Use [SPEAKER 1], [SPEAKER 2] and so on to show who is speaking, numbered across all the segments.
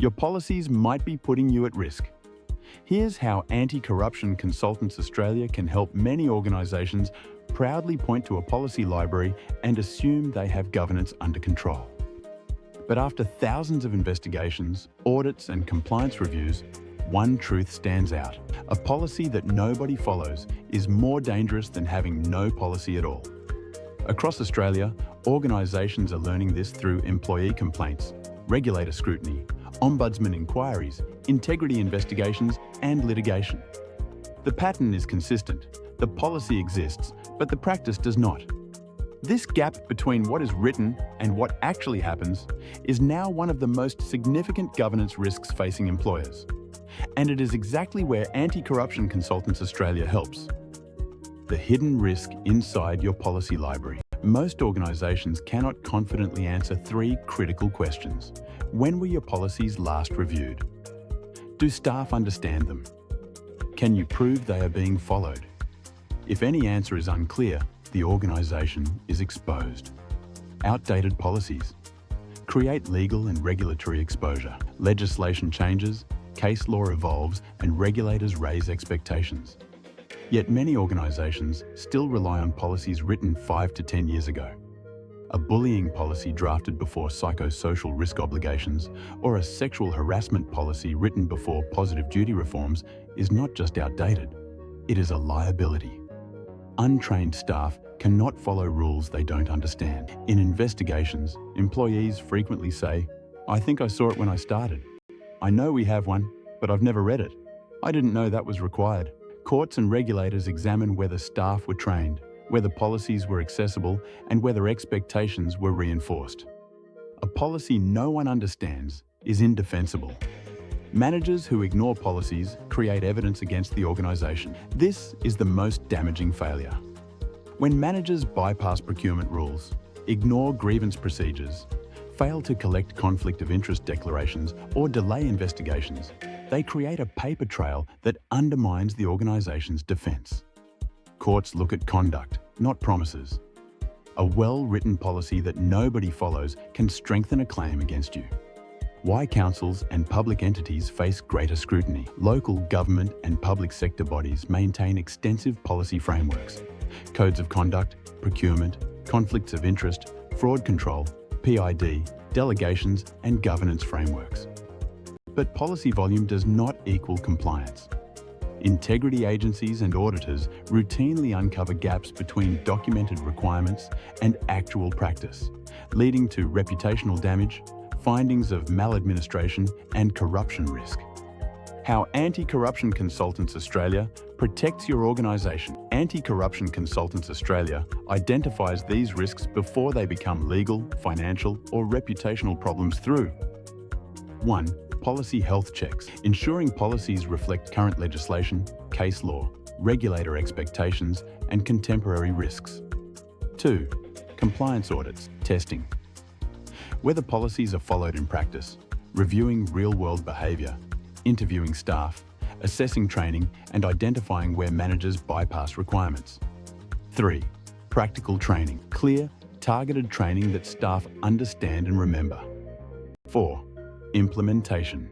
[SPEAKER 1] Your policies might be putting you at risk. Here's how Anti-Corruption Consultants Australia can help many organisations proudly point to a policy library and assume they have governance under control. But after thousands of investigations, audits and compliance reviews, one truth stands out. A policy that nobody follows is more dangerous than having no policy at all. Across Australia, organisations are learning this through employee complaints, regulator scrutiny, ombudsman inquiries, integrity investigations, and litigation. The pattern is consistent. The policy exists, but the practice does not. This gap between what is written and what actually happens is now one of the most significant governance risks facing employers. And it is exactly where Anti-Corruption Consultants Australia helps. The hidden risk inside your policy library. Most organisations cannot confidently answer three critical questions. When were your policies last reviewed? Do staff understand them? Can you prove they are being followed? If any answer is unclear, the organisation is exposed. Outdated policies. Create legal and regulatory exposure. Legislation changes, case law evolves, and regulators raise expectations. Yet many organisations still rely on policies written 5 to 10 years ago. A bullying policy drafted before psychosocial risk obligations or a sexual harassment policy written before positive duty reforms is not just outdated, it is a liability. Untrained staff cannot follow rules they don't understand. In investigations, employees frequently say, "I think I saw it when I started. I know we have one, but I've never read it. I didn't know that was required." Courts and regulators examine whether staff were trained, whether policies were accessible, and whether expectations were reinforced. A policy no one understands is indefensible. Managers who ignore policies create evidence against the organisation. This is the most damaging failure. When managers bypass procurement rules, ignore grievance procedures, fail to collect conflict of interest declarations, or delay investigations, they create a paper trail that undermines the organisation's defence. Courts look at conduct, not promises. A well-written policy that nobody follows can strengthen a claim against you. Why councils and public entities face greater scrutiny. Local government and public sector bodies maintain extensive policy frameworks, codes of conduct, procurement, conflicts of interest, fraud control, PID, delegations, and governance frameworks. But policy volume does not equal compliance. Integrity agencies and auditors routinely uncover gaps between documented requirements and actual practice, leading to reputational damage, findings of maladministration, and corruption risk. How Anti-Corruption Consultants Australia protects your organisation. Anti-Corruption Consultants Australia identifies these risks before they become legal, financial, or reputational problems through 1. Policy health checks, ensuring policies reflect current legislation, case law, regulator expectations, and contemporary risks. 2. Compliance audits, testing. Whether policies are followed in practice, reviewing real-world behaviour, interviewing staff, assessing training, and identifying where managers bypass requirements. 3. Practical training, clear, targeted training that staff understand and remember. 4. Implementation.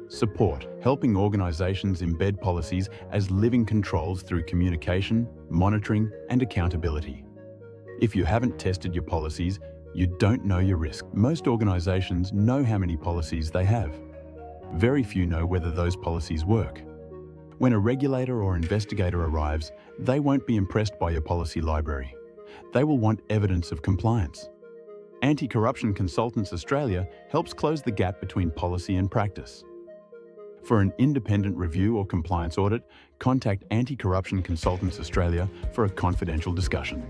[SPEAKER 1] Support, helping organisations embed policies as living controls through communication, monitoring, and accountability. If you haven't tested your policies, you don't know your risk. Most organisations know how many policies they have. Very few know whether those policies work. When a regulator or investigator arrives, they won't be impressed by your policy library. They will want evidence of compliance. Anti-Corruption Consultants Australia helps close the gap between policy and practice. For an independent review or compliance audit, contact Anti-Corruption Consultants Australia for a confidential discussion.